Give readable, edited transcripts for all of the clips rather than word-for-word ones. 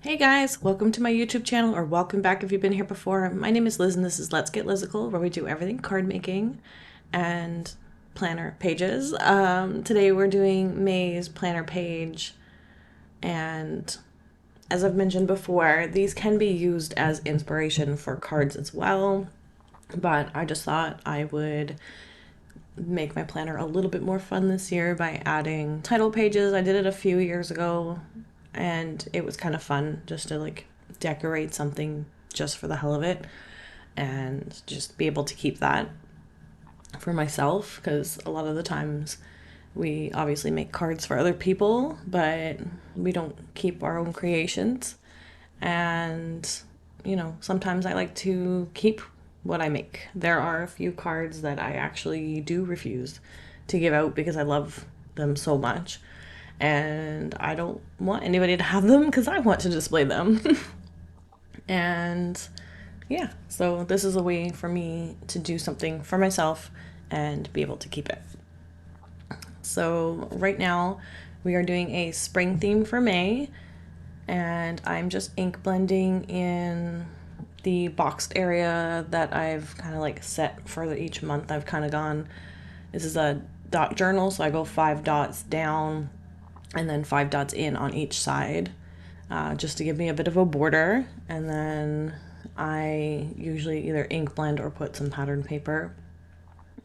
Hey guys, welcome to my YouTube channel, or welcome back if you've been here before. My name is Liz and this is Let's Get Lizical, where we do everything card making and planner pages. Today we're doing May's planner page, and as I've mentioned before, these can be used as inspiration for cards as well, but I just thought I would make my planner a little bit more fun this year by adding title pages. I did it a few years ago and it was kind of fun just to decorate something just for the hell of it and just be able to keep that for myself, because a lot of the times we obviously make cards for other people but we don't keep our own creations. And sometimes I like to keep what I make. There are a few cards that I actually do refuse to give out because I love them so much and I don't want anybody to have them because I want to display them. And yeah, so this is a way for me to do something for myself and be able to keep it. So right now we are doing a spring theme for May, and I'm just ink blending in the boxed area that I've kind of set for each month. I've kind of gone, this is a dot journal, so I go 5 dots down and then 5 dots in on each side, just to give me a bit of a border. And then I usually either ink blend or put some pattern paper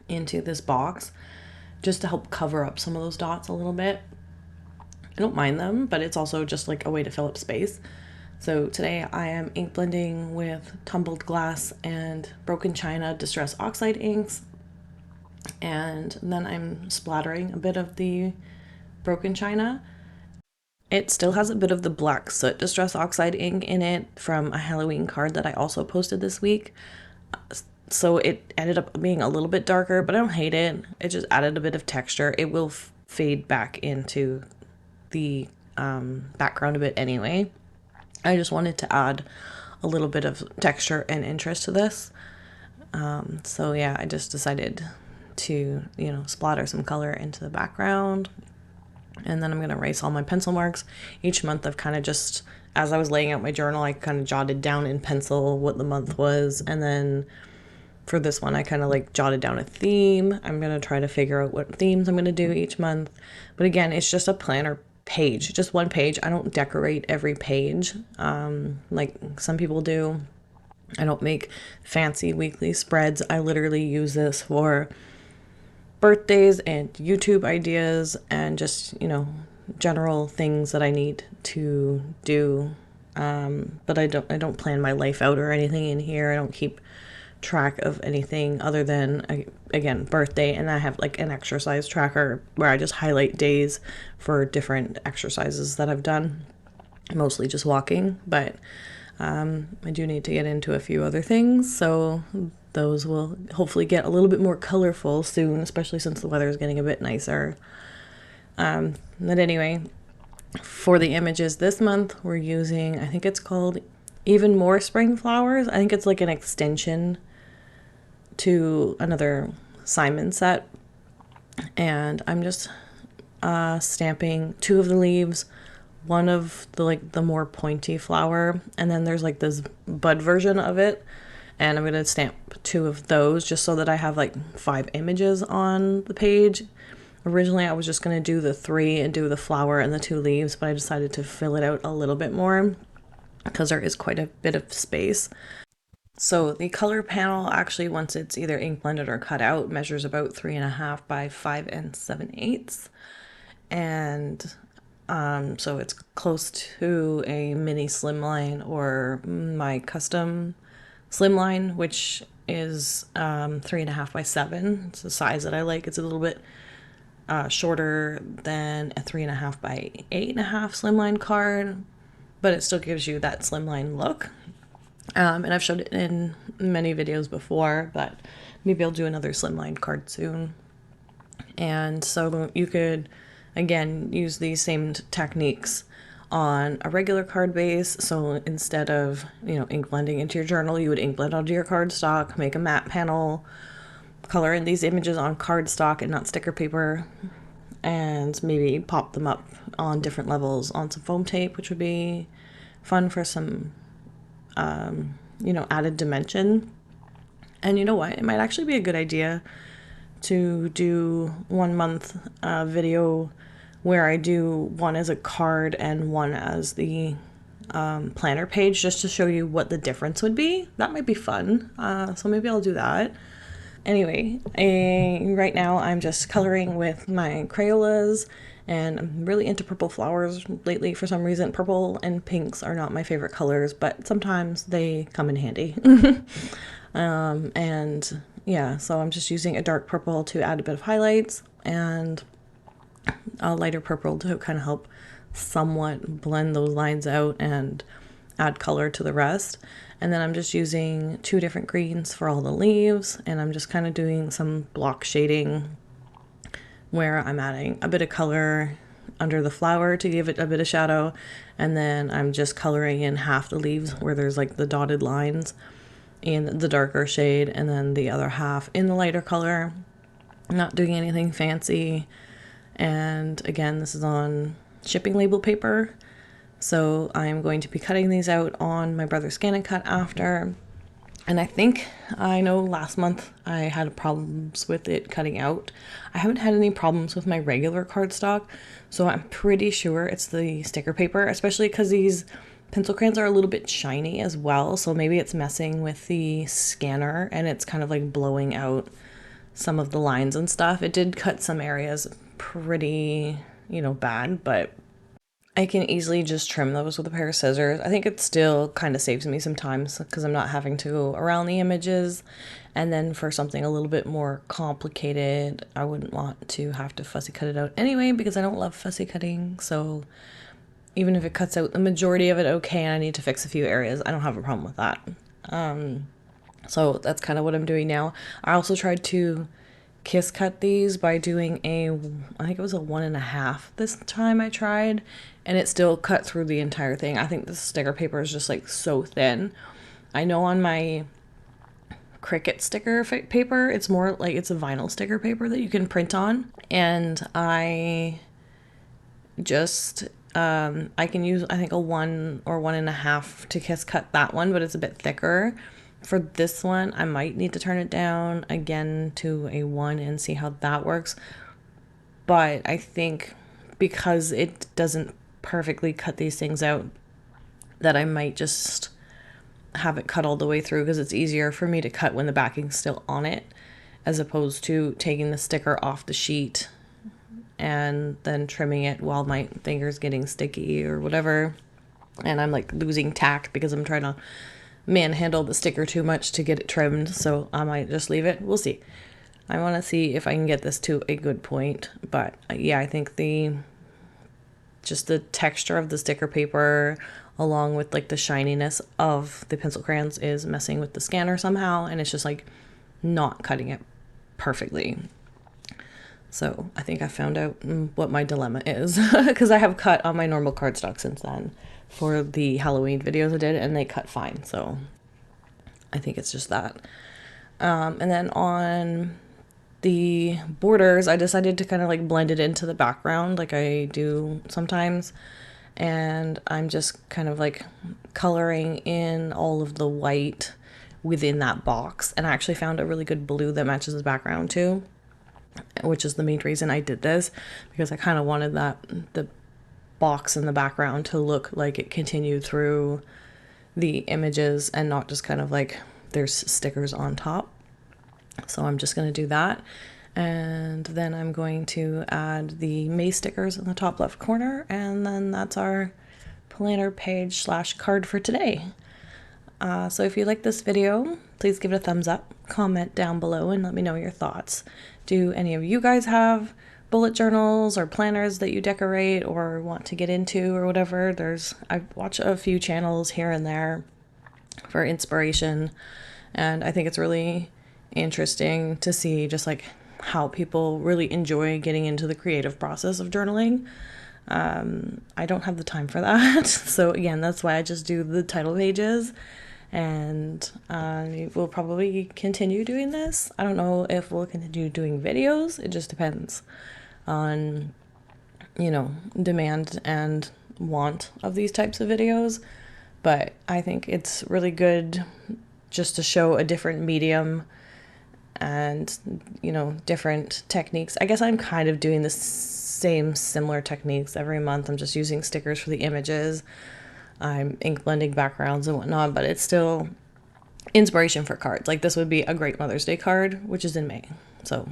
into this box just to help cover up some of those dots a little bit. I don't mind them, but it's also just a way to fill up space. So today I am ink blending with tumbled glass and broken china distress oxide inks, and then I'm splattering a bit of the broken china. It still has a bit of the black soot distress oxide ink in it from a Halloween card that I also posted this week. So it ended up being a little bit darker, but I don't hate it. It just added a bit of texture. It will fade back into the background a bit anyway. I just wanted to add a little bit of texture and interest to this. So yeah, I just decided to, splatter some color into the background. And then I'm going to erase all my pencil marks. Each month I've kind of just, as I was laying out my journal, I kind of jotted down in pencil what the month was. And then for this one, I kind of jotted down a theme. I'm going to try to figure out what themes I'm going to do each month. But again, it's just a planner page, just one page. I don't decorate every page like some people do. I don't make fancy weekly spreads. I literally use this for birthdays and YouTube ideas and just, general things that I need to do. But I don't plan my life out or anything in here. I don't keep track of anything other than, again, birthday, and I have an exercise tracker where I just highlight days for different exercises that I've done, mostly just walking, but I do need to get into a few other things, so those will hopefully get a little bit more colorful soon, especially since the weather is getting a bit nicer. But anyway, for the images this month, we're using, I think it's called Even More Spring Flowers. I think it's an extension to another Simon set, and I'm just stamping 2 of the leaves, one of the more pointy flower, and then there's this bud version of it, and I'm gonna stamp 2 of those just so that I have 5 images on the page. Originally I was just gonna do the 3 and do the flower and the 2 leaves, but I decided to fill it out a little bit more because there is quite a bit of space. So the color panel, actually, once it's either ink blended or cut out, measures about 3.5 by 5 7/8. And so it's close to a mini slimline or my custom slimline, which is 3.5 by 7. It's the size that I like. It's a little bit shorter than a 3.5 by 8.5 slimline card, but it still gives you that slimline look. And I've showed it in many videos before, but maybe I'll do another slimline card soon. And so you could, again, use these same techniques on a regular card base. So instead of, ink blending into your journal, you would ink blend onto your cardstock, make a matte panel, color in these images on cardstock and not sticker paper, and maybe pop them up on different levels on some foam tape, which would be fun for some, added dimension. And you know what? It might actually be a good idea to do 1 month video where I do one as a card and one as the planner page, just to show you what the difference would be. That might be fun. So maybe I'll do that. Anyway, right now I'm just coloring with my Crayolas, and I'm really into purple flowers lately for some reason. Purple and pinks are not my favorite colors, but sometimes they come in handy. And yeah, so I'm just using a dark purple to add a bit of highlights and a lighter purple to kind of help somewhat blend those lines out and add color to the rest. And then I'm just using 2 different greens for all the leaves, and I'm just kind of doing some block shading where I'm adding a bit of color under the flower to give it a bit of shadow, and then I'm just coloring in half the leaves where there's like the dotted lines in the darker shade, and then the other half in the lighter color. I'm not doing anything fancy. And again, this is on shipping label paper, so I'm going to be cutting these out on my brother's Scan and Cut after. And I know last month I had problems with it cutting out. I haven't had any problems with my regular cardstock, so I'm pretty sure it's the sticker paper, especially because these pencil crayons are a little bit shiny as well, so maybe it's messing with the scanner and it's kind of like blowing out some of the lines and stuff. It did cut some areas pretty, bad, but I can easily just trim those with a pair of scissors. I think it still kind of saves me some time because I'm not having to go around the images. And then for something a little bit more complicated, I wouldn't want to have to fussy cut it out anyway, because I don't love fussy cutting. So even if it cuts out the majority of it okay and I need to fix a few areas, I don't have a problem with that. So that's kind of what I'm doing now. I also tried to kiss cut these by doing I think it was a 1.5 this time I tried, and it still cut through the entire thing. I think the sticker paper is just like so thin. I know on my Cricut sticker paper, it's more like it's a vinyl sticker paper that you can print on, and I just I can use, I think, a 1 or 1.5 to kiss cut that one, but it's a bit thicker. For this one, I might need to turn it down again to a 1 and see how that works. But I think because it doesn't perfectly cut these things out, that I might just have it cut all the way through, because it's easier for me to cut when the backing's still on it, as opposed to taking the sticker off the sheet and then trimming it while my finger's getting sticky or whatever. And I'm like losing tact because I'm trying to manhandle the sticker too much to get it trimmed, so I might just leave it. We'll see. I want to see if I can get this to a good point, but yeah, I think the texture of the sticker paper along with like the shininess of the pencil crayons is messing with the scanner somehow, and it's just like not cutting it perfectly. So I think I found out what my dilemma is, because I have cut on my normal cardstock since then for the Halloween videos I did, and they cut fine. So I think it's just that. And then on the borders, I decided to kind of like blend it into the background like I do sometimes. And I'm just kind of like coloring in all of the white within that box. And I actually found a really good blue that matches the background too, which is the main reason I did this, because I kind of wanted the box in the background to look like it continued through the images and not just kind of like there's stickers on top. So I'm just going to do that, and then I'm going to add the May stickers in the top left corner, and then that's our planner page / card for today. So if you like this video, please give it a thumbs up, comment down below, and let me know your thoughts. Do any of you guys have bullet journals or planners that you decorate or want to get into or whatever? I watch a few channels here and there for inspiration, and I think it's really interesting to see just like how people really enjoy getting into the creative process of journaling. I don't have the time for that. So again, that's why I just do the title pages, and we'll probably continue doing this. I don't know if we'll continue doing videos. It just depends on, demand and want of these types of videos. but I think it's really good just to show a different medium and, you know, different techniques. I guess I'm kind of doing the same similar techniques every month. I'm just using stickers for the images. I'm ink blending backgrounds and whatnot, but it's still inspiration for cards. Like this would be a great Mother's Day card, which is in May. So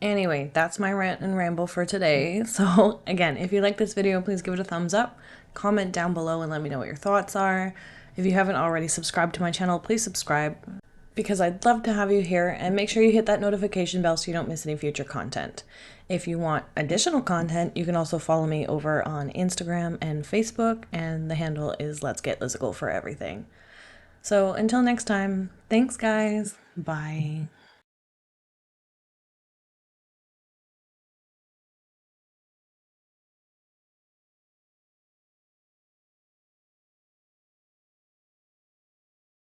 anyway, that's my rant and ramble for today. So again, if you like this video, please give it a thumbs up, comment down below and let me know what your thoughts are. If you haven't already subscribed to my channel, please subscribe because I'd love to have you here, and make sure you hit that notification bell so you don't miss any future content. If you want additional content, you can also follow me over on Instagram and Facebook, and the handle is Let's Get Lizical for everything. So until next time, thanks guys. Bye.